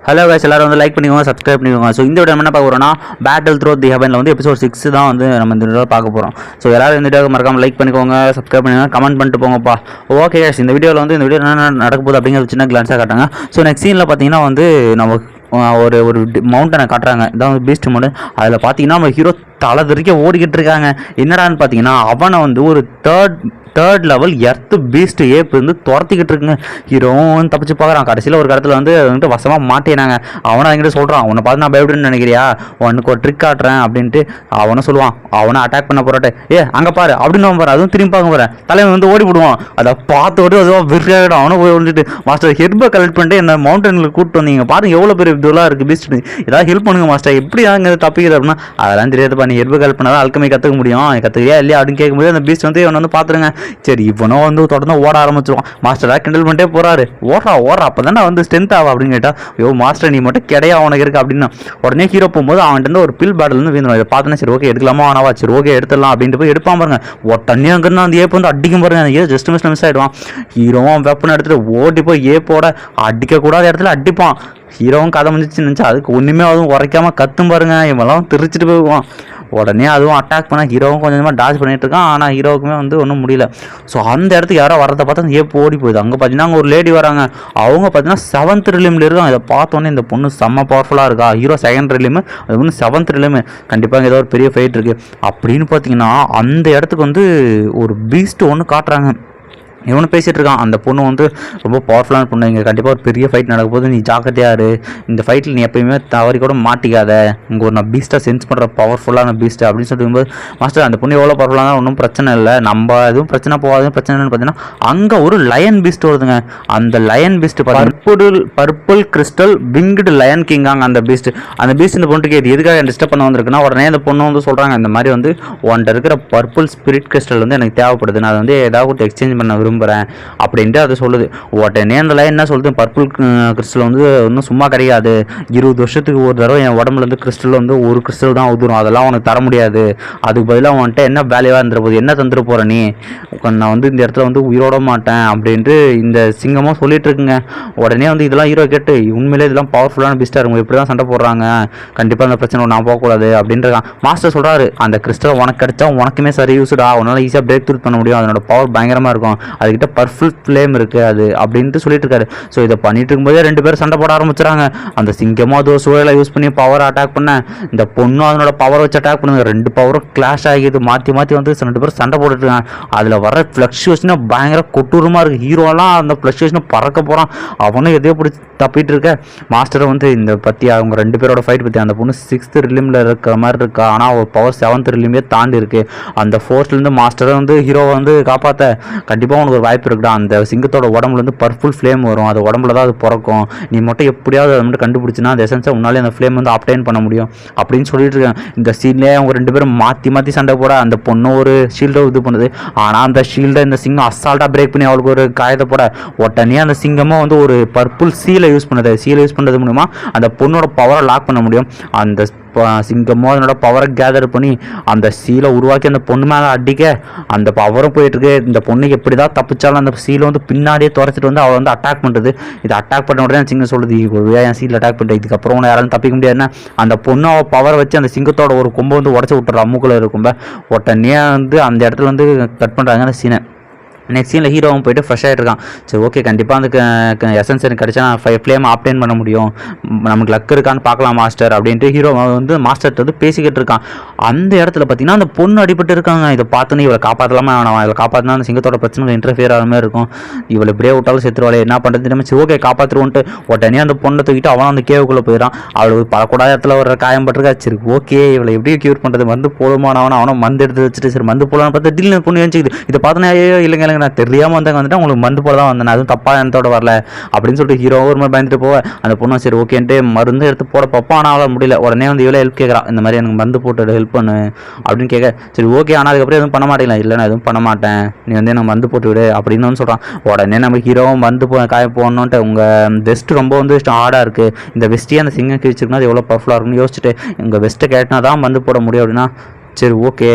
Hello guys, எல்லாரும் வந்து like பண்ணிக்கோங்க, சப்ஸ்கிரைப் பண்ணிக்கோங்க. ஸோ இந்த வீடியோ என்ன பார்க்க போகிறோம்னா பேட்டில் த்ரோ தி ஹெவனில் வந்து எபிசோட் 6 தான் வந்து நம்ம இந்த வீடியோவில் பார்க்க போகிறோம். ஸோ எல்லாரும் இந்த வீடியோவை மறக்காமல் லைக் பண்ணிக்கோங்க, சப்ஸ்கிரைப் பண்ணிக்கோங்க, கமெண்ட் பண்ணிட்டு போங்கப்பா. ஓகே guys, இந்த வீடியோவில் வந்து இந்த வீடியோ என்ன நடக்க போகுது அப்படிங்கிற சின்ன கிளான்ஸாக காட்டாங்க. ஸோ நெக்ஸ்ட் சீனில் பார்த்தீங்கன்னா வந்து நம்ம ஒரு மவுண்டனை காட்டுறாங்க. இதான் வந்து பீஸ்ட் மவுண்டன். அதில் பார்த்தீங்கன்னா நம்ம ஹீரோ தலை தெரிக்க ஓடிக்கிட்டு இருக்காங்க. என்னடான்னு பார்த்தீங்கன்னா அவனை வந்து ஒரு தேர்ட் லெவல் எர்த் பீஸ்ட் ஏப் வந்து துரத்திக்கிட்டு இருக்குங்க. ஹீரோவும் தப்பிச்சு பார்க்குறான். கடைசியில் ஒரு இடத்துல வந்து வந்துட்டு வசமாக மாட்டேனாங்க. அவனை என்கிட்ட சொல்கிறான், உன்னை பார்த்து நான் பயப்படுன்னு நினைக்கிறியா, உனக்கு ஒரு ட்ரிக் காட்டுறேன் அப்படின்ட்டு அவனை சொல்லுவான். அவனை அட்டாக் பண்ண போறாட்டே, அங்கே பாரு அப்படின்னு பாரு, அதுவும் திரும்பி பார்க்க போகிறேன். தலைவன் வந்து ஓடி போடுவான். அதை பார்த்து அதுவும் விரியாயிடும். அவனை போய் வந்துட்டு மாஸ்டர் ஹெர்பை கலெக்ட் பண்ணிட்டு என்ன மவுண்டனில் கூப்பிட்டு வந்தீங்க பாருங்க, எவ்வளோ பெரிய இதெல்லாம் இருக்குது பீஸ்ட், ஏதாவது ஹெல்ப் பண்ணுங்க மாஸ்டர், எப்படி அங்கே தப்பிக்கிறது அப்படின்னா அதெல்லாம் தெரியாதுப்பா, நீ ஹெர்பை கலெக்ட் பண்ணாதான் அல்கமி கற்றுக்க முடியும், கற்றுக்கிறியா இல்லையா அப்படின்னு கேட்கும்போது அந்த பீஸ்ட் வந்து இவனை வந்து பார்த்துருங்க. சரி, இவனும் வந்து தொடர்ந்து ஓட ஆரம்பிச்சிருவான். மாஸ்டராக கிண்டல் பண்ணிட்டே போறாரு, ஓடுறா அப்போ தானே வந்து ஸ்ட்ரென்த் ஆகும் அப்படின்னு கேட்டா, ஐயோ மாஸ்டர் நீ மட்டும் கிடையா அவனுக்கு இருக்கு அப்படின்னா உடனே ஹீரோ போகும்போது அவன்கிட்ட ஒரு பில் பேட்டில் வந்து வீந்துடும். இதை பார்த்தோன்னா சரி ஓகே எடுக்கலாமா ஆனாவா, சரி ஓகே எடுத்துடலாம் அப்படின்ட்டு போய் எடுப்பான் பாருங்க. உடனே அங்கிருந்து அந்த ஏப் வந்து அடிக்கும் பாருங்க. அந்த ஜஸ்ட் மிஸ் ஆயிடுவான். ஹீரோவும் வெப்பன் எடுத்துட்டு ஓடி போய் ஏப்போட அடிக்கக்கூடாத இடத்துல அடிப்பான். ஹீரோவும் கதை முடிஞ்சிச்சு நினச்சா அதுக்கு ஒன்றுமே அதுவும் உரைக்காம கத்தும் பாருங்க. இவெல்லாம் திருச்சிட்டு போயிடுவான். உடனே அதுவும் அட்டாக் பண்ணால் ஹீரோவும் கொஞ்சமாக டாச் பண்ணிட்டு இருக்கான். ஆனால் ஹீரோவுக்குமே வந்து ஒன்றும் முடியல. ஸோ அந்த இடத்துக்கு யாரோ வரதை பார்த்தா அந்த ஏப் ஓடி போகுது. அங்கே பார்த்தீங்கன்னா அங்கே ஒரு லேடி வராங்க. அவங்க பார்த்தீங்கன்னா 7th ரிலிமில் இருக்காங்க. இதை பார்த்தோன்னே இந்த பொண்ணு செம்ம பவர்ஃபுல்லாக இருக்கா. ஹீரோ 2nd ரிலிமு, அது வந்து 7th ரிலிமு, கண்டிப்பாக ஏதோ ஒரு பெரிய ஃபைட் இருக்குது அப்படின்னு பார்த்தீங்கன்னா அந்த இடத்துக்கு வந்து ஒரு பீஸ்ட் ஒன்று காட்டுறாங்க. இவனு பேசிகிட்டு இருக்கான். அந்த பொண்ணு வந்து ரொம்ப பவர்ஃபுல்லான பொண்ணு, இங்கே கண்டிப்பாக ஒரு பெரிய ஃபைட் நடக்கும் போது நீ ஜாக்கிரதையாரு, இந்த ஃபைட்டில் நீ எப்பயுமே தவறி கூட மாட்டிக்காத, இங்கே ஒரு நான் பீஸ்ட்டாக சென்ஸ் பண்ணுற பவர்ஃபுல்லான பீஸ்ட் அப்படின்னு சொல்லும்போது மாஸ்டர் அந்த பொண்ணு எவ்வளோ பவர்ஃபுல்லாக ஒன்றும் பிரச்சனை இல்லை, நம்ம எதுவும் பிரச்சனை போகாது. பிரச்சனைன்னு பார்த்தீங்கன்னா அங்கே ஒரு லயன் பீஸ்ட் வருதுங்க. அந்த lion beast purple crystal winged lion கிங்காங்க அந்த பீஸ்ட். அந்த பீஸ்ட் இந்த பொண்ணுக்கு இது எதுக்காக டிஸ்டர்ப் பண்ண வந்திருக்குன்னா உடனே அந்த பொண்ணு வந்து சொல்கிறாங்க, இந்த மாதிரி வந்து உன்ட்ட இருக்கிற பர்பிள் ஸ்பிரிட் கிறிஸ்டல் வந்து எனக்கு தேவைப்படுது, நான் அதை வந்து ஏதாவது எக்ஸ்சேஞ்ச் பண்ண விரும்புகிறேன் அப்படின்ட்டு அது சொல்லுது. உடனே அந்த லைன் என்ன சொல்லுது, பர்பிள் கிறிஸ்டல் வந்து இன்னும் சும்மா கிடையாது, 20 வருஷத்துக்கு ஒரு தடவை என் உடம்புல இருந்து கிறிஸ்டல் வந்து ஒரு கிறிஸ்டல் தான் உதிரும், அதெல்லாம் உனக்கு தர முடியாது, அதுக்கு பதிலாக உன்கிட்ட என்ன வேலையாக இருந்துற போது, என்ன தந்துட்டு போற நீ, நான் வந்து இந்த இடத்துல வந்து உயிரோட மாட்டேன் அப்படின்ட்டு இந்த சிங்கமும் சொல்லிட்டு இருக்குங்க. உடனே வந்து இதெல்லாம் ஹீரோ கேட்டு உண்மையிலே இதெல்லாம் பவர்ஃபுல்லான பீஸ்டாக இருக்கும், இப்படி தான் சண்டை போடுறாங்க, கண்டிப்பாக அந்த பிரச்சனை நான் போகக்கூடாது அப்படின்றான். மாஸ்டர் சொல்கிறாரு, அந்த கிறிஸ்டல் உனக்கு கிடைச்சா உனக்குமே சரி யூஸ்டா, உன்னால் ஈஸியாக பிரேக் த்ரூ பண்ண முடியும், அதனோட பவர் பயங்கரமாக இருக்கும், அதுக்கிட்ட பர்ஃபுல் ஃப்ளேம் இருக்குது அது அப்படின்ட்டு சொல்லிட்டு இருக்காரு. ஸோ இதை பண்ணிட்டு இருக்கும்போதே 2 பேரும் சண்டை போட ஆரம்பிச்சுறாங்க. அந்த சிங்கமும் அது சூழலை யூஸ் பண்ணி பவர் அட்டாக் பண்ண, இந்த பொண்ணும் அதனோட பவர் வச்சு அட்டாக் பண்ணுங்க. 2 பவரும் கிளாஷ் ஆகிது, மாற்றி வந்து 2 பேரும் சண்டை போட்டுட்டு இருக்காங்க. அதில் வர ஃப்ளக்சுவேஷனை பயங்கர கொட்டூரமாக இருக்குது. ஹீரோலாம் அந்த ஃப்ளக்சுவேஷனை பறக்க போகிறான். அவனும் எதையோ பிடிச்சி தப்பிட்டு இருக்க. மாஸ்டரை வந்து இந்த பற்றி அவங்க 2 பேரோட ஃபைட் பற்றி, அந்த பொண்ணு 6th ரிலிமில் இருக்கிற மாதிரி இருக்கா, ஆனால் ஒரு பவர் 7th ரிலிமே தாண்டி இருக்கு. அந்த ஃபோர்ஸ்லேருந்து மாஸ்டரை வந்து ஹீரோவை வந்து காப்பாற்ற கண்டிப்பாக உனக்கு ஒரு வாய்ப்பு இருக்குடா, அந்த சிங்கத்தோட உடம்புல வந்து பர்ஃபுல் ஃப்ளேம் வரும், அது உடம்புல தான் அது பிறக்கும், நீ மட்டும் எப்படியாவது அதை மட்டும் கண்டுபிடிச்சினா அந்த எசன்ஸை உன்னாலே அந்த ஃப்ளேம் வந்து அப்டைன் பண்ண முடியும் அப்படின்னு சொல்லிட்டு இருக்காங்க. இந்த சீன்லேயே அவங்க 2 பேரும் மாற்றி சண்டை போட அந்த பொண்ணு ஒரு ஷீல்டை இது பண்ணுது. ஆனால் அந்த ஷீல்டை இந்த சிங்கம் அசால்ட்டாக பிரேக் பண்ணி அவளுக்கு ஒரு காயத்தை போட உடனே அந்த சிங்கமாக வந்து ஒரு பர்பிள் சீலை யூஸ் பண்ணுது. சீலை யூஸ் பண்ணுறது மூலமா அந்த பொண்ணோட பவரை லாக் பண்ண முடியும். அந்த சிங்கமோ அதனோட பவரை கேதர் பண்ணி அந்த சீலை உருவாக்கி அந்த பொண்ணு மேலே அடிக்க அந்த பவரும் போயிட்டு இருக்கு. இந்த பொண்ணுக்கு எப்படி தான் தப்பிச்சாலும் அந்த சீலை வந்து பின்னாடியே துரைச்சிட்டு வந்து அவள் வந்து அட்டாக் பண்ணுறது. இது அட்டாக் பண்ண உடனே சிங்கம் சொல்லுது, என் சீல் அட்டாக் பண்ணுறது, இதுக்கப்புறம் உன்னை யாராலும் தப்பிக்க முடியாதுன்னா அந்த பொண்ணு அவள் பவரை வச்சு அந்த சிங்கத்தோட ஒரு கொம்பை வந்து உடச்சி விட்டுறா, அம்முக்குள்ள இருக்கும்ப. உடனே வந்து அந்த இடத்துல வந்து கட் பண்ணுறாங்க அந்த சீனை. நெக்ஸ்ட் சீனில் ஹீரோவும் போயிட்டு ஃப்ரெஷ் ஆகிட்டு இருக்கான். சரி ஓகே, கண்டிப்பாக அந்த எசன்ஸ் எனக்கு கிடச்சா நான் 5 ஃப்ளேம் ஆப்டைன் பண்ண முடியும், நமக்கு லக் இருக்கான்னு பார்க்கலாம் மாஸ்டர் அப்படின்ட்டு ஹீரோ வந்து மாஸ்டர்கிட்ட வந்து பேசிக்கிட்டு இருக்கான். அந்த இடத்துல பார்த்தீங்கன்னா அந்த பொண்ணு அடிபட்டு இருக்காங்க. இதை பார்த்தோன்னே இவளை காப்பாற்றலாமா வேணாம், இவளை காப்பாற்றினா அந்த சிங்கத்தோட பிரச்சனை இன்டர்ஃபியர் ஆகிற மாதிரி இருக்கும், இவளை இப்படியே விட்டாலும் செத்துருவாளே, என்ன பண்ணுறது தெரியாமல் சரி ஓகே காப்பாற்றுருவோன்ட்டு உடனே அந்த பொண்ணை தூக்கிட்டு அவன் அந்த கேவுக்குள்ளே போயிடான். அவளுக்கு பலக்கூடாத இடத்துல ஒரு காயம் பட்டிருக்கா. சரி ஓகே இவளை எப்படி க்யூர் பண்ணுறது, மருந்து போதுமானவன அவனை மருந்து எடுத்து வச்சுட்டு சரி மருந்து போடலான்னு பார்த்தா திடீர்னு பொண்ணு எழுச்சிக்குது. இதை பார்த்தோன்னே இல்லைங்க நான் தெரியாமல் வந்துட்டு உங்களுக்கு மருந்து போல தான் வந்தேன், அதுவும் தப்பாக எண்ணத்தோட வரல அப்படின்னு சொல்லிட்டு ஹீரோ ஒரு மாதிரி பயந்துட்டு போவேன். அந்த பொண்ணு சரி ஓகேன்ட்டு மருந்து எடுத்து போட பார்ப்போம், ஆனால் அவளால் முடியல. உடனே வந்து இவ்வளோ ஹெல்ப் கேட்குறான், இந்த மாதிரி எனக்கு மருந்து போட்டு ஹெல்ப் பண்ணு அப்படின்னு கேட்க சரி ஓகே, ஆனால் அதுக்கப்புறம் எதுவும் பண்ண மாட்டேங்களா, இல்லை நான் எதுவும் பண்ண மாட்டேன், நீ வந்து எனக்கு மருந்து போட்டு விடு அப்படின்னு வந்து சொல்கிறான். உடனே நம்ம ஹீரோவும் மருந்து காய போடணுன்ட்டு உங்கள் வெஸ்ட் ரொம்ப வந்து ஹார்டாக இருக்குது, இந்த வெஸ்ட்டையே அந்த சிங்கம் கிழிச்சிருக்குன்னா அது எவ்வளோ பவர்ஃபுல்லாக இருக்குன்னு யோசிச்சுட்டு உங்கள் வெஸ்ட்டை கேட்டினா தான் மருந்து போட முடியும் அப்படின்னா சரி ஓகே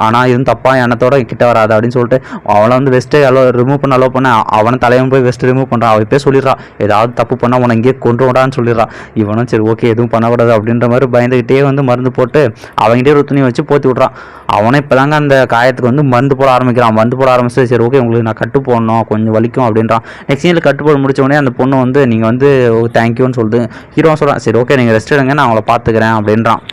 ஆனால் இதுவும் தப்பாக எண்ணத்தோட கிட்ட வராது அப்படின்னு சொல்லிட்டு அவளை வந்து வெஸ்ட்டை ரிமூவ் பண்ண அலோவ் பண்ண அவனை தலைவன் போய் வெஸ்ட்டு ரிமூவ் பண்ணுறான். அவள் இப்போ சொல்லிடுறான் ஏதாவது தப்பு பண்ணால் உன இங்கேயே கொண்டு விடான்னு சொல்லிடுறான். இவனும் சரி ஓகே எதுவும் பண்ணக்கூடாது அப்படின்ற மாதிரி பயந்துக்கிட்டே வந்து மருந்து போட்டு அவங்ககிட்டே ஒரு துணி வச்சு போத்தி விட்றான். அவனை இப்போ தாங்க அந்த காயத்துக்கு வந்து மருந்து போட ஆரம்பிக்கிறான். மருந்து போட ஆரம்பிச்சு சரி ஓகே உங்களுக்கு நான் கட்டு போடணும் கொஞ்சம் வலிக்கும் அப்படின்றான். நெக்ஸ்ட் சீனில் கட்டு போட முடிச்ச உடனே அந்த பொண்ணு வந்து நீங்கள் வந்து தேங்க்யூன்னு சொல்லுது. ஹீரோ சொல்கிறான் சரி ஓகே நீங்கள் ரெஸ்ட் எடுங்க நான் அவங்கள பார்த்துக்கிறேன் அப்படின்றான்.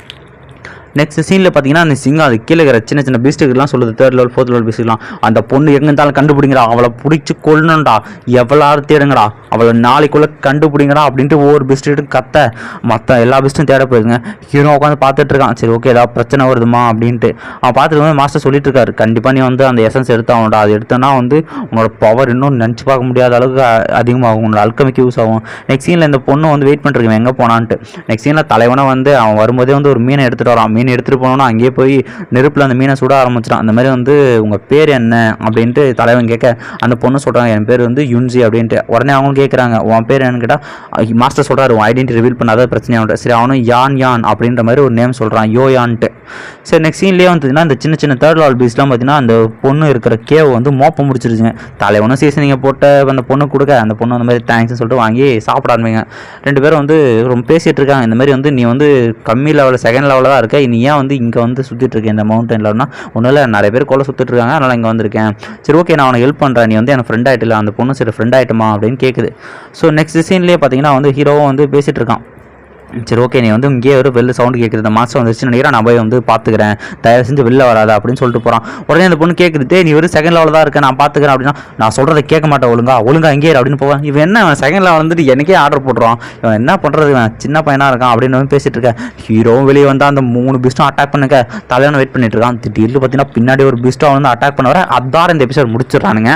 நெக்ஸ்ட் சீனில் பார்த்தீங்கன்னா அந்த சிங்கம் அது கீழே இருக்கிற சின்ன சின்ன பீஸ்ட்டுக்கெல்லாம் சொல்லுது 3rd level 4th level பீஸ்ட்டுலாம் அந்த பொண்ணு எங்கே இருந்தாலும் கண்டுபிடிங்கடா அவளை பிடிச்சி கொள்ளணும்டா எவ்வளோ தேடுங்கடா அவளை நாளைக்குள்ளே கண்டுபிடிங்கடா அப்படின்ட்டு ஒவ்வொரு பீஸ்ட்டு கத்த மற்ற எல்லா பீஸ்ட்டும் தேட போயிருங்க. ஹீரோ உட்காந்து பார்த்துட்டு இருக்கான் சரி ஓகே ஏதாவது பிரச்சனை வருதுமா அப்படின்ட்டு அவன் பார்த்துட்டு வந்து மாஸ்டர் சொல்லிட்டு இருக்காரு கண்டிப்பாக நீ வந்து அந்த எசன்ஸ் எடுத்தாகணும்டா அது எடுத்தோன்னா வந்து உன்னோட பவர் இன்னும் நினச்சி பார்க்க முடியாத அளவுக்கு அதிகமாகும் உன்னோட அல்கமிக்கு யூஸ் ஆகும். நெக்ஸ்ட் சீனில் இந்த பொண்ணு வந்து வெயிட் பண்ணிருக்கேன் எங்கே போனான்ட்டு. நெக்ஸ்ட் சீனில் தலைவனை வந்து அவன் வரும்போதே வந்து ஒரு மீனை எடுத்துகிட்டு வரான். மீன் எடுத்துகிட்டு போனோன்னா அங்கேயே போய் நெருப்பில் அந்த மீனை சுட ஆரம்பிச்சிட்டான். அந்த மாதிரி வந்து உங்கள் பேர் என்ன அப்படின்ட்டு தலைவன் கேட்க அந்த பொண்ணு சொல்கிறாங்க என் பேர் வந்து யுன்ஜி அப்படின்ட்டு. உடனே அவங்களும் கேட்குறாங்க உன் பேர் என்னன்னு கேட்டால் மாஸ்டர் சொல்கிறாரு உன் ஐடென்டி ரிவீல் பண்ணாத பிரச்சனையாக சரி அவனும் யான் அப்படின்ற மாதிரி ஒரு நேம் சொல்கிறான் யோயான்ட்டு. சரி நெக்ஸ்ட் சீன்லேயே வந்துச்சுன்னா இந்த சின்ன சின்ன 3rd level பீஸ்லாம் பார்த்தீங்கன்னா அந்த பொண்ணு இருக்கிற கேவ் வந்து மோப்பம் முடிச்சிருச்சுங்க. தலைவனும் சீசனிங்க போட்ட அந்த பொண்ணு கொடுக்க அந்த பொண்ணு அந்த மாதிரி தேங்க்ஸ்னு சொல்லிட்டு வாங்கி சாப்பிட ஆரம்பிங்க. 2 பேரும் வந்து ரொம்ப பேசிகிட்டு இருக்காங்க இந்த மாதிரி வந்து நீ வந்து கம்மி லெவலில் 2nd level தான் இருக்க நீ ஏன் வந்து இங்கே வந்து சுற்றிட்டு இருக்கேன் இந்த மவுண்டன்லன்னா ஒன்றும் இல்லை நிறைய பேர் கொலை சுற்றிட்டு இருக்காங்க அதனால் இங்கே வந்திருக்கேன். சரி ஓகே நான் அவனை ஹெல்ப் பண்ணுறேன் நீ வந்து எனக்கு ஃப்ரெண்ட் ஆகிட்டில்ல அந்த பொண்ணு சரி ஃப்ரெண்ட் ஆகிட்டுமா அப்படின்னு கேட்குது. ஸோ நெக்ஸ்ட் சீன்லேயே பார்த்தீங்கன்னா வந்து ஹீரோவும் வந்து பேசிகிட்டு இருக்கான் சரி ஓகே நீ வந்து இங்கேயே ஒரு வெளில சவுண்டு கேட்குது இந்த மாதம் வந்துருச்சுன்னு நினைக்கிறேன் நான் போய் வந்து பார்த்துக்கிறேன் தயவு செஞ்சு வெளில வராது அப்படின்னு சொல்லிட்டு போகிறான். உடனே அந்த பொண்ணு கேட்குது நீ ஒரு 2nd level தான் இருக்கேன் நான் பார்த்துக்கிறேன் அப்படின்னா நான் சொல்கிறத கேட்க மாட்டேன் ஒழுங்கா இங்கே அப்படின்னு போவேன். இவன் என்ன 2nd level வந்துட்டு எனக்கே ஆர்டர் போட்டுருவான் இவன் என்ன பண்ணுறது இவன் சின்ன பையனாக இருக்கான் அப்படின்னு பேசிகிட்டு இருக்கேன். ஹீரோவும் வெளியே வந்தால் அந்த 3 பீஸ்ட்டும் அட்டாக் பண்ணுங்க தலைவனை வெயிட் பண்ணிட்டு இருக்கான். திடீர்னு பார்த்தீங்கன்னா பின்னாடி ஒரு பீஸ்ட்டாக வந்து அட்டாக் பண்ண வர அதான் இந்த எபிசோட் முடிச்சிடறானுங்க.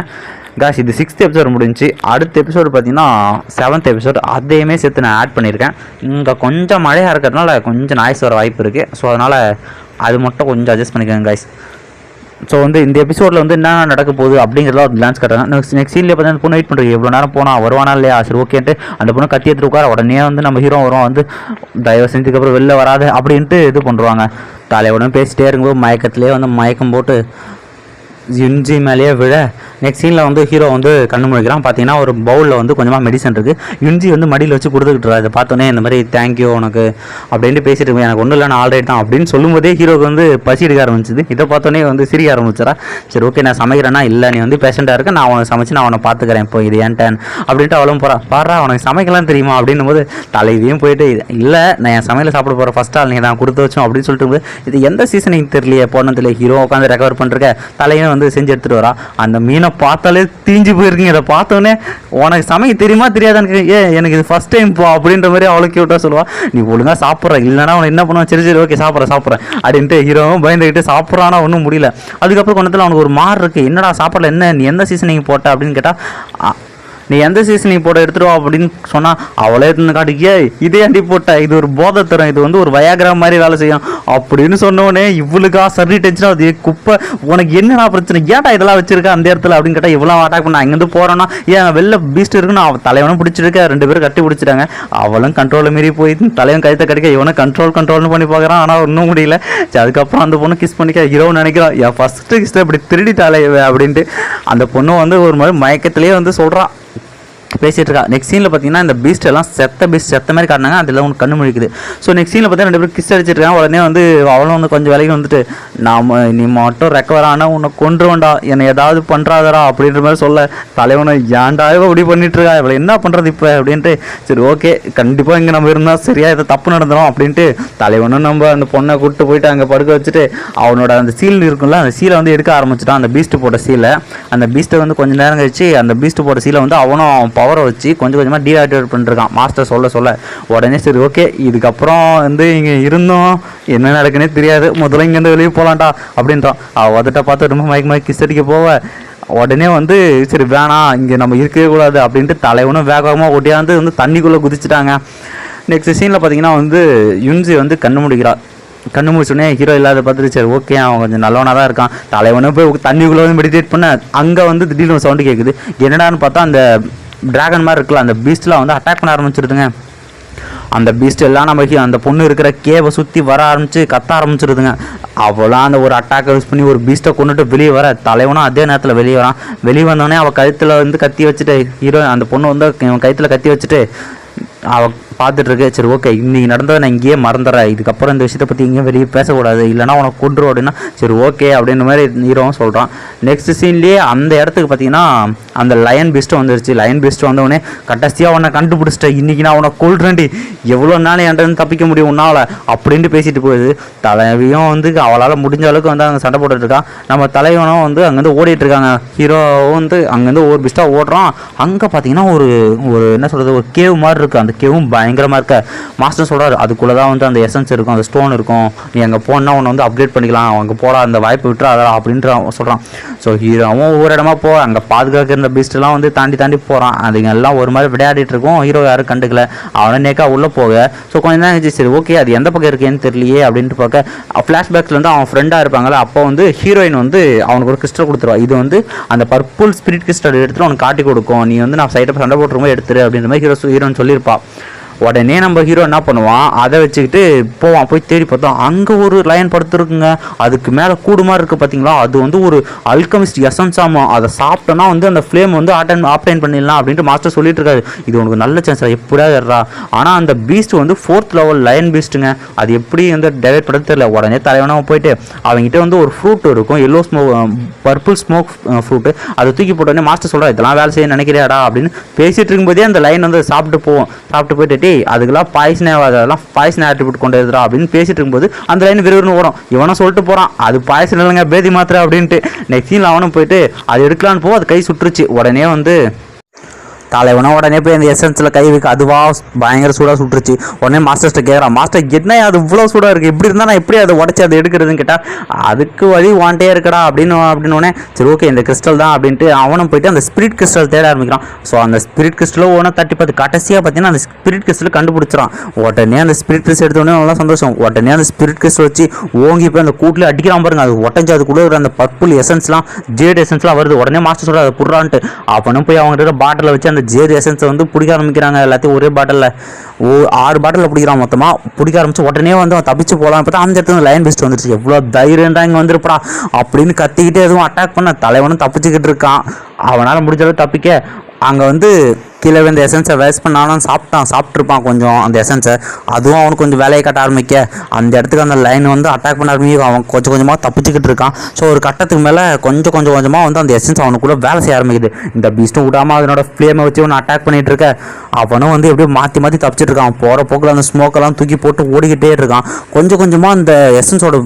காஷ் இது 6th எபிசோட் முடிஞ்சு அடுத்த எபிசோடு பார்த்தீங்கன்னா 7th எபிசோட் அதையுமே சேர்த்து நான் ஆட் பண்ணியிருக்கேன். இங்கே கொஞ்சம் மழையாக இருக்கிறதுனால கொஞ்சம் நாய்ஸ் வர வாய்ப்பு இருக்குது. ஸோ அதனால் அது மட்டும் கொஞ்சம் அட்ஜஸ்ட் பண்ணிக்கோங்க காய்ஸ். ஸோ வந்து இந்த எபிசோடில் வந்து என்ன நடக்க போகுது அப்படிங்கிறத ஒரு கிளான்ஸ் கட்டுறாங்க. நெக்ஸ்ட் சீன்லேயே பார்த்தீங்கன்னா பொண்ணு வெயிட் பண்ணுறது எவ்வளோ நேரம் போனால் வருவானா இல்லையா சரி ஓகேன்ட்டு அந்த பொண்ணு கத்தி எடுத்து உட்கார உடனே வந்து நம்ம ஹீரோ வரும் வந்து தயவு செஞ்சதுக்கப்புறம் வெளில வராது அப்படின்ட்டு இது பண்ணுறாங்க. தலையோட பேசிட்டே இருக்கும்போது மயக்கத்திலே வந்து மயக்கம் போட்டு யுன்ஜி மேலேயே விழ நெக்ஸ்ட் சீனில் வந்து ஹீரோ வந்து கண்ணு முழிக்கிறான். பார்த்தீங்கன்னா ஒரு பவுலில் வந்து கொஞ்சமாக மெடிசன் இருக்குது. யுன்ஜி வந்து மடியில் வச்சு கொடுத்துக்கிட்டுறா இதை பார்த்தோன்னே இந்த மாதிரி தேங்க்யூ உனக்கு அப்படின்ட்டு பேசிட்டு இருக்கேன் எனக்கு ஒன்றும் இல்லை நான் ஆல்ரெடி தான் அப்படின்னு சொல்லும்போதே ஹீரோக்கு வந்து பசி எடுக்க ஆரம்பிச்சிது. இதை பார்த்தோன்னே வந்து சிரிக்க ஆரம்பிச்சிடா. சரி ஓகே நான் சமைக்கிறேன்னா இல்லை நீ வந்து பேஷண்ட்டாக இருக்க நான் உனக்கு சமைச்சு நான் உன்னை பார்த்துக்கிறேன் இப்போ இது ஏன்ட்டேன் அப்படின்ட்டு அவளும் பாடுறா உனக்கு சமைக்கலாம் தெரியுமா அப்படின்னும் போது தலைவியும் போயிட்டு இல்லை நான் என் சமையலை சாப்பிட போகிறேன் ஃபஸ்ட் ஆள் நீங்கள் நான் கொடுத்து வச்சோம் அப்படின்னு சொல்லிட்டு இது எந்த சீசனிங் தெரியலையே போனது தெரியல ஹீரோ உட்காந்து ரெக்கவர் பண்ணிருக்க தலையும் வந்து செஞ்சு எடுத்துகிட்டு வரா. அந்த மீனை பார்த்தாலே தீஞ்சு போயிருக்கீங்க இதை பார்த்தோன்னே உனக்கு சமைக்க தெரியுமா தெரியாதான்னு எனக்கு இது ஃபஸ்ட் டைம் போ அப்படின்ற மாதிரி அவளுக்கு விட்டா சொல்லுவா. நீ ஒழுங்காக சாப்பிட்ற இல்லைனா அவனை என்ன பண்ணுவான் சரி ஓகே சாப்பிட்றேன் அப்படின்ட்டு ஹீரோவும் பயந்துக்கிட்டு சாப்பிட்றானா ஒன்றும் முடியல. அதுக்கப்புறம் கொஞ்சத்தில் அவனுக்கு ஒரு மாறு இருக்குது என்னடா சாப்பிடல என்ன நீ எந்த சீசனிங் போட்ட அப்படின்னு கேட்டால் நீ எந்த சீசனிங் போட்ட எடுத்துருவா அப்படின்னு சொன்னால் அவளே இருந்து காட்டிக்கே இதே அண்டி போட்ட இது ஒரு போதை தரும் இது வந்து ஒரு வயாகிரா மாதிரி வேலை செய்யும் அப்படின்னு சொன்னோடனே இவளுக்கா சரி டென்ஷனாக அது குப்பை உனக்கு என்னடா பிரச்சனை ஏன்டா இதெல்லாம் வச்சிருக்கா அந்த இடத்துல அப்படின்னு கேட்டால் இவ்வளோ அட்டாக் பண்ண அங்கேருந்து போகிறோன்னா ஏன் வெளில பீஸ்ட் இருக்குன்னு அவள் தலைவனும் பிடிச்சிருக்க 2 பேரும் கட்டி பிடிச்சிட்டாங்க. அவளும் கண்ட்ரோலில் மீறி போய் தலைவன் கழுத்தை கடிக்க இவனும் கண்ட்ரோல்னு பண்ணி பார்க்குறான் ஆனால் ஒன்றும் முடியல. அதுக்கப்புறம் அந்த பொண்ணு கிஸ் பண்ணிக்க ஹீரோன்னு நினைக்கிறான் என் ஃபஸ்ட்டு கிஸ்ட்டை இப்படி திருடிட்டாலே அப்படின்ட்டு அந்த பொண்ணு வந்து ஒரு மாதிரி மயக்கத்திலே வந்து சொல்கிறான் பேசிகிட்டு இருக்கா. நெக்ஸ்ட் சீனில் பார்த்தீங்கன்னா இந்த பீஸ்ட் எல்லாம் செத்த மாதிரி காட்டினாங்க அதில் ஒன்று கண்ணு முழிக்குது. ஸோ நெக்ஸ்ட் சீனில் பார்த்தீங்கன்னா 2 பேரும் கிஸ் அடிச்சிருக்காங்க. உடனே வந்து அவளும் வந்து கொஞ்சம் விலைக்கு வந்துட்டு நீ மட்டும் ரெக்கவர் ஆனால் உன்னை கொன்று வேண்டா என்னை ஏதாவது பண்ணுறாதரா அப்படின்ற மாதிரி சொல்ல தலைவனை ஏன்டா இப்படி பண்ணிட்டு இருக்கா இவளை என்ன பண்ணுறது இப்போ அப்படின்ட்டு சரி ஓகே கண்டிப்பாக இங்கே நம்ம இருந்தால் சரியா இதை தப்பு நடந்துடும் அப்படின்ட்டு தலைவனும் நம்ம அந்த பொண்ணை கூப்பிட்டு போயிட்டு அங்கே படுக்க வச்சுட்டு அவனோட அந்த சீல் இருக்கும்ல அந்த சீலை வந்து எடுக்க ஆரம்பிச்சிட்டான். அந்த பீஸ்ட்டு போட்ட சீலை அந்த பீஸ்ட்டை வந்து கொஞ்சம் நேரம் கழிச்சு அந்த பீஸ்ட்டு போட்ட சீலை வந்து அவனும் பவரை வச்சு கொஞ்சமாக டீஆக்டிவேட் பண்ணிருக்கான் மாஸ்டர் சொல்ல உடனே சரி ஓகே இதுக்கப்புறம் வந்து இங்கே இருந்தோம் என்ன நடக்குன்னே தெரியாது முதல்ல இங்கேருந்து வெளியே போகலான்டா அப்படின்றான். அவட்ட பார்த்து ரொம்ப மயக்க கிஸ் அடிக்க போவ உடனே வந்து சரி வேணாம் இங்கே நம்ம இருக்கவே கூடாது அப்படின்ட்டு தலைவனும் வேகமாக ஒட்டியாந்து வந்து தண்ணிக்குள்ளே குதிச்சுட்டாங்க. நெக்ஸ்ட் சீனில் பார்த்தீங்கன்னா வந்து யுன்ஜி வந்து கண்ணு முடிச்சோடனே ஹீரோ இல்லாத பார்த்துட்டு சரி ஓகே அவன் கொஞ்சம் நல்லவனாக தான் இருக்கான் தலைவனும் போய் தண்ணிக்குள்ளே வந்து மெடிடேட் பண்ண அங்கே வந்து திடீர்னு சவுண்டு கேட்குது என்னடான்னு பார்த்தா அந்த டிராகன் மாதிரி இருக்குல்ல அந்த பீஸ்ட்லாம் வந்து அட்டாக் பண்ண ஆரம்பிச்சிருதுங்க. அந்த பீஸ்ட் எல்லாம் நம்ம அந்த பொண்ணு இருக்கிற கேவை சுற்றி வர ஆரம்பிச்சு கத்த ஆரம்பிச்சிருதுங்க. அவளாம் அந்த ஒரு அட்டாக்கை யூஸ் பண்ணி ஒரு பீஸ்ட்டை கொண்டுட்டு வெளியே வர, தலைவனும் அதே நேரத்தில் வெளியே வரான். வெளியே வந்தோடனே அவள் கழுத்தில் வந்து கத்தி வச்சுட்டு ஹீரோ அந்த பொண்ணு வந்து கழுத்தில் கத்தி வச்சுட்டு அவள் பார்த்துட்ருக்கு. சரி ஓகே, இன்றைக்கி நடந்ததை நான் இங்கேயே மறந்துடுறேன், இதுக்கப்புறம் இந்த விஷயத்தை பற்றி இங்கேயும் வெளியே பேசக்கூடாது, இல்லைனா உனக்கு கொண்டுரும் அப்படின்னா சரி ஓகே அப்படின்ற மாதிரி ஹீரோவும் சொல்கிறான். நெக்ஸ்ட் சீன்லேயே அந்த இடத்துக்கு பார்த்தீங்கன்னா அந்த லயன் பீஸ்ட்டு வந்துருச்சு. லயன் பீஸ்ட்டு வந்தவொடனே கடைசியாக அவனை கண்டுபிடிச்சிட்டேன், இன்றைக்கி நான் அவனை கொல்றேன்டி, எவ்வளோ நாள் என்கிட்ட தப்பிக்க முடியும் உன்னால் அப்படின்ட்டு பேசிட்டு போகுது. தலைவியும் வந்து அவளால் முடிஞ்ச அளவுக்கு வந்து அங்கே சண்டை போட்டுட்ருக்கான். நம்ம தலைவனும் வந்து அங்கேருந்து ஓடிட்டுருக்காங்க. ஹீரோவும் வந்து அங்கேருந்து ஒரு பீஸ்ட்டாக ஓடுறான். அங்கே பார்த்தீங்கன்னா ஒரு என்ன சொல்கிறது, ஒரு கேவ் மாதிரி இருக்குது. அந்த கேவும் பயங்கரமாக இருக்க. மாஸ்டர் சொல்கிறார் அதுக்குள்ளே தான் வந்து அந்த எசன்ஸ் இருக்கும், அந்த ஸ்டோன் இருக்கும், நீ அங்கே போனால் உன்னை வந்து அப்கிரேட் பண்ணிக்கலாம், அங்கே போகலாம், அந்த வாய்ப்பு விட்டுறாதா அப்படின்ட்டு சொல்கிறான். ஸோ ஹீரோவும் ஒவ்வொரு இடமா அங்கே பாதுகாக்கிற இந்த பீஸ்ட்லாம் வந்து தாண்டி போகிறான். அதுங்க எல்லாம் ஒரு மாதிரி விளையாடிட்டு இருக்கும். ஹீரோ யாரும் கண்டுக்கல. அவனை நேக்கா உள்ளே போக. ஸோ கொஞ்சம் தான் இருந்துச்சு. சரி ஓகே, அது எந்த பக்கம் இருக்கேன்னு தெரியலையே அப்படின்ட்டு பார்க்க ஃப்ளாஷ்பேக்ஸில் வந்து அவன் ஃப்ரெண்டாக இருப்பாங்களே, அப்போ வந்து ஹீரோயின் வந்து அவனுக்கு ஒரு கிறிஸ்டல் கொடுத்துருவா. இது வந்து அந்த பர்பிள் ஸ்பிரிட் கிறிஸ்டல் எடுத்துட்டு அவனுக்கு காட்டி கொடுக்கும், நீ வந்து நான் சைட்டை சண்டை போட்டுருமோ எடுத்துரு அப்படின்ற மாதிரி ஹீரோன்னு சொல்லியிருப்பா. உடனே நம்ம ஹீரோ என்ன பண்ணுவான், அதை வச்சுக்கிட்டு போவான். போய் தேடி பார்த்தோம், அங்கே ஒரு லைன் படுத்துருக்குங்க. அதுக்கு மேலே கூடு மாதிரி இருக்குது பார்த்தீங்களா, அது வந்து ஒரு அல்கமிஸ்ட் எசன்ஸ் ஆமாம். அதை சாப்பிட்டோன்னா வந்து அந்த ஃப்ளேம் வந்து ஆப்டைன் பண்ணிடலாம் அப்படின்ட்டு மாஸ்டர் சொல்லிட்டு இருக்காரு. இது உனக்கு நல்ல சான்ஸ், எப்படியா ஏறா. ஆனால் அந்த பீஸ்ட் வந்து 4th லெவல் லயன் பீஸ்ட்டுங்க. அது எப்படி வந்து டெவைட் பண்ண தெரியல. உடனே தலைவனாக போயிட்டு அவங்ககிட்ட வந்து ஒரு ஃப்ரூட் இருக்கும், எல்லோ பர்பிள் ஸ்மோக் ஃப்ரூட்டு. அதை தூக்கி போட்டோடனே மாஸ்டர் சொல்கிறா இதெல்லாம் வேலை செய்ய நினைக்கிறியாடா அப்படின்னு பேசிகிட்டு இருக்கும்போதே அந்த லைன் வந்து சாப்பிட்டு போயிட்டு அதுக்கெல்லாம் பாய்சன் ஆகாது, அதெல்லாம் பாய்சன் ஆட்ரிபியூட் கொண்டு வருதுடா அப்படின்னு பேசிட்டு இருக்கும்போது அந்த லைன் விறுவிறுன்னு ஓடும். இவனும் சொல்லிட்டு போகிறான் அது பாய்சன் இல்லைங்க பேதி மாத்திரை அப்படின்ட்டு. நெக்ஸ்ட் சீனில் அவனும் போயிட்டு அது எடுக்கலான்னு போக அது கை சுட்டுருச்சு. உடனே வந்து தலைவனா உடனே போய் அந்த எசன்ஸில் கை வைக்க அதுவாக பயங்கர சூடாக சுட்டுருச்சு. உடனே மாஸ்டர்கிட்ட கேட்குறான், மாஸ்டர் என்ன அது இவ்வளோ சூடாக இருக்குது, எப்படி இருந்தால் நான் எப்படி அதை உடச்சி அதை எடுக்கிறதுன்னு கேட்டால் அதுக்கு வழி வாண்டே இருக்கடா அப்படின்னோடனே சரி ஓகே இந்த கிறிஸ்டல் தான் அப்படின்ட்டு அவனும் போயிட்டு அந்த ஸ்பிரிட் கிறிஸ்டல் தேட ஆரம்பிக்கிறான். ஸோ அந்த ஸ்பிரிட் கிறிஸ்டலும் ஒன்றா தட்டி பார்த்து கடைசியாக பார்த்தீங்கன்னா அந்த ஸ்பிரிட் கிறிஸ்டல் கண்டுபிடிச்சிடான். உடனே அந்த ஸ்பிரிட் கிறிஸ்டல் எடுத்தோடனே நல்லா சந்தோஷம். உடனே அந்த ஸ்பிரிட் கிறிஸ்டல் வச்சு ஓங்கி போய் அந்த கூட்டில் அடிக்கிறான் பாருங்க. அது உடஞ்சி அதுக்குள்ளே ஒரு அந்த பர்பிள் எசன்ஸ்லாம் ஜேட் எசன்ஸ்லாம் வருது. உடனே மாஸ்டர் சொல்கிறார் அதை புடுறான்ட்டு. அவனும் போய் அவங்ககிட்ட பாட்டில் வச்சு அந்த ஜேட் எசன்ஸை வந்து பிடிக்க ஆரம்பிக்கிறாங்க. எல்லாத்தையும் ஒரே பாட்டிலில் 6 பாட்டிலில் பிடிக்கிறான். மொத்தமாக பிடிக்க ஆரம்பிச்சு உடனே வந்து அவன் தப்பிச்சு போகலாம். பார்த்தா அந்த இடத்துல லைன் பெஸ்ட் வந்துருச்சு. எவ்வளோ தைரியம்டா இங்கே வந்துருப்பா அப்படின்னு கத்திக்கிட்டே எதுவும் அட்டாக் பண்ண தலைவனும் தப்பிச்சுக்கிட்டு இருக்கான். அவனால் முடிஞ்சளவு தப்பிக்க அங்கே வந்து கீழே இந்த எசன்ஸை வேஸ்ட் பண்ணாலும் சாப்பிட்ருப்பான் கொஞ்சம் அந்த எசன்ஸை. அதுவும் அவனுக்கு கொஞ்சம் வேலையை கட்ட ஆரம்பிக்க அந்த இடத்துக்கு அந்த லைன் வந்து அட்டாக் பண்ண ஆரம்பிக்க அவன் கொஞ்சமாக தப்பிச்சுக்கிட்டு இருக்கான். ஸோ ஒரு கட்டத்துக்கு மேலே கொஞ்சமாக வந்து அந்த எசன்ஸ் அவனுக்குள்ளே வேலை செய்ய ஆரம்பிக்குது. இந்த பீஸ்ட்டும் விடாமல் அதனோட ஃப்ளேமை வச்சு அவனை அட்டாக் பண்ணிகிட்டு இருக்க அவனும் வந்து எப்படியோ மாற்றி தப்பிச்சிட்டு இருக்கான். போகிற போக்கில் அந்த ஸ்மோக்கெல்லாம் தூக்கி போட்டு ஓடிக்கிட்டே இருக்கான். கொஞ்சமாக அந்த எசன்ஸோட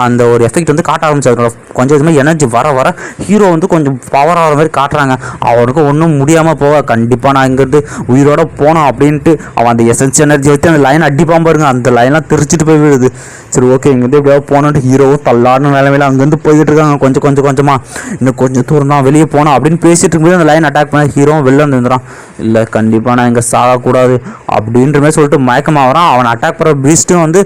அந்த ஒரு எஃபெக்ட் வந்து காட்ட ஆரம்பிச்சு கொஞ்சமாக எனர்ஜி வர ஹீரோ வந்து கொஞ்சம் பவர் ஆகிற மாதிரி காட்டுறாங்க. அவனுக்கு ஒன்றும் முடியாமல் போக கண்டிப்பாக நான் இங்கேருந்து உயிரோட போனோம் அப்படின்ட்டு அவன் அந்த எசன்ஸ் எனர்ஜி வச்சு அந்த லைன் அடிப்பான் பாருங்க. அந்த லைன்லாம் தெரிச்சிட்டு போய் விடுது. சரி ஓகே இங்கேருந்து எப்படியாவது போனோன்ட்டு ஹீரோவும் தள்ளாடுன நிலைமையில அங்கேருந்து போய்கிட்டு இருக்காங்க. கொஞ்சமாக இன்னும் கொஞ்சம் தூரம் தான் வெளியே போனோம் அப்படின்னு பேசிட்டு இருக்கும்போது அந்த லைன் அட்டாக் பண்ண ஹீரோவும் வெளில வந்துடுறான். இல்லை கண்டிப்பாக நான் இங்கே சாகக்கூடாது அப்படின்ற மாதிரி சொல்லிட்டு மயக்கமாக வரான். அவன் அட்டாக் பண்ணுற பீஸ்ட்டும் வந்து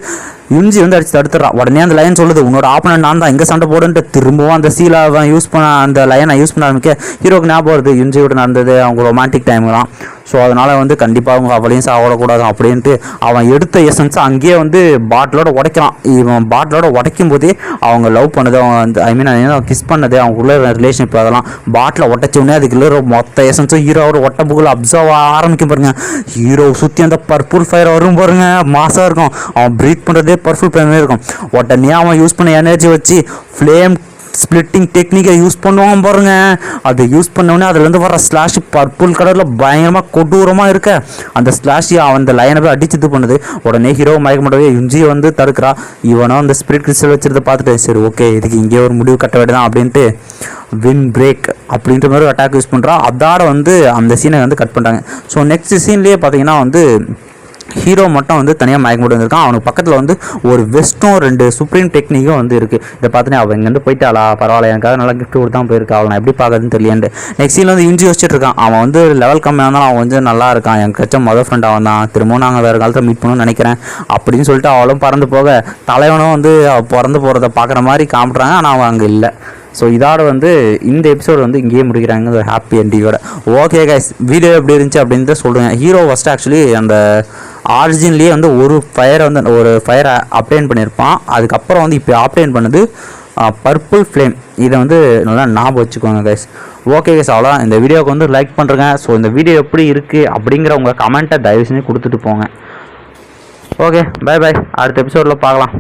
யுஞ்சி வந்து அடிச்சு தடுத்துறான். உடனே அந்த லைன் சொல்லுது உன்னோட ஆப்பனண்ட் நான் தான், எங்கே சண்டை போடுன்ட்டு திரும்பவும் அந்த சீலை அவன் யூஸ் பண்ண அந்த லைனை யூஸ் பண்ண ஆரம்பிக்க ஹீரோக்கு ஞாபகம் வருது யுஞ்சியோட நடந்தது அவங்க ரொமான்டிக் டைம்லாம். ஸோ அதனால் வந்து கண்டிப்பாக அவங்க அவளையும் சாப்பிடக்கூடாது அப்படின்ட்டு அவன் எடுத்த எசன்ஸை அங்கேயே வந்து பாட்டிலோட உடைக்கிறான். இவன் பாட்டிலோட உடைக்கும் போதே அவங்க லவ் பண்ணது அவன் வந்து அவன் கிஸ் பண்ணது அவங்களுக்குள்ள ரிலேஷன்ஷிப் அதெல்லாம் பாட்டில் உடைச்சோடனே அதுக்குள்ள மொத்த எசன்ஸும் ஹீரோவோட ஒட்டப்புக்குள்ள அப்சர்வ் ஆரம்பிக்கும் பாருங்க. ஹீரோ சுற்றி அந்த பர்பிள் ஃபயர் வரும் பாருங்க, மாசாக இருக்கும். அவன் ப்ரீத் பண்ணுறதே பர்பிள் ஃபயர் இருக்கும். உடனே அவன் யூஸ் பண்ண எனர்ஜி வச்சு ஃப்ளேம் ஸ்பிளிட்டிங் டெக்னிக்கை யூஸ் பண்ணுவான் பாருங்க. அதை யூஸ் பண்ணோடனே அதுலேருந்து வர ஸ்லாஷ் பர்பிள் கலரில் பயங்கரமாக கொடூரமாக இருக்க அந்த ஸ்லாஷ் அந்த லைனை போய் அடிச்சு இது பண்ணுது. உடனே ஹீரோ மயக்க மாட்டவே யுஞ்சியை வந்து தடுக்கிறா. இவனும் அந்த ஸ்பிரிட் கிறிஸ்டல் வச்சுருந்த பார்த்துட்டு சரி ஓகே இதுக்கு இங்கே ஒரு முடிவு கட்ட வேண்டியதான் அப்படின்ட்டு வின் பிரேக் அப்படின்ற மாதிரி அட்டாக் யூஸ் பண்ணுறான். அதோட வந்து அந்த சீனை வந்து கட் பண்ணுறாங்க. ஸோ நெக்ஸ்ட் சீன்லேயே பார்த்தீங்கன்னா வந்து ஹீரோ மட்டும் வந்து தனியாக மயக்க போட்டு வந்திருக்கான். அவனுக்கு பக்கத்தில் வந்து ஒரு வெஸ்ட்டும் 2 சுப்ரீம் டெக்னிக்கும் வந்து இருக்குது. இதை பார்த்துனே அவன் இங்கேருந்து போயிட்டாளா பரவாயில்ல எனக்காக நல்லா கிஃப்ட் கொடுத்து தான் போயிருக்கா, அவனை எப்படி பார்க்கறதுன்னு தெரியலேன்ட்டு. நெக்ஸ்ட் சீனில் வந்து இஞ்சி வச்சுட்டு இருக்கான். அவன் வந்து லெவல் கம்மியாக இருந்தாலும் அவன் வந்து நல்லா இருக்கான். என் கச்ச மொதல் ஃப்ரெண்ட் அவன் தான், திரும்பவும் நாங்கள் வேறு காலத்தில் மீட் பண்ணணும்னு நினைக்கிறேன் அப்படின்னு சொல்லிட்டு அவளும் பறந்து போக தலைவனும் வந்து பிறந்து போகிறத பார்க்குற மாதிரி காமிட்றாங்க. ஆனால் அவன் அங்கே இல்லை. ஸோ இதோட வந்து இந்த எபிசோடு வந்து இங்கேயே முடிக்கிறாங்க ஒரு ஹாப்பி எண்டிங்கோட. ஓகே கைஸ், வீடியோ எப்படி இருந்துச்சு அப்படின்றத சொல்லுங்கள். ஹீரோ ஃபஸ்ட்டு ஆக்சுவலி அந்த ஆரிஜின்லேயே வந்து ஒரு ஃபயரை அப்டேன் பண்ணியிருப்பான். அதுக்கப்புறம் வந்து இப்போ அப்டேன் பண்ணது பர்பிள் ஃப்ளேம். இதை வந்து நல்லா ஞாபகம் வச்சுக்கோங்க கைஸ். ஓகே கைஸ், அவ்வளோதான். இந்த வீடியோவுக்கு வந்து லைக் பண்ணுறேங்க. ஸோ இந்த வீடியோ எப்படி இருக்குது அப்படிங்கிற உங்கள் கமெண்ட்டை தயவு செஞ்சு கொடுத்துட்டு போங்க. Okay, bye bye. அடுத்த எபிசோடில் பார்க்கலாம்.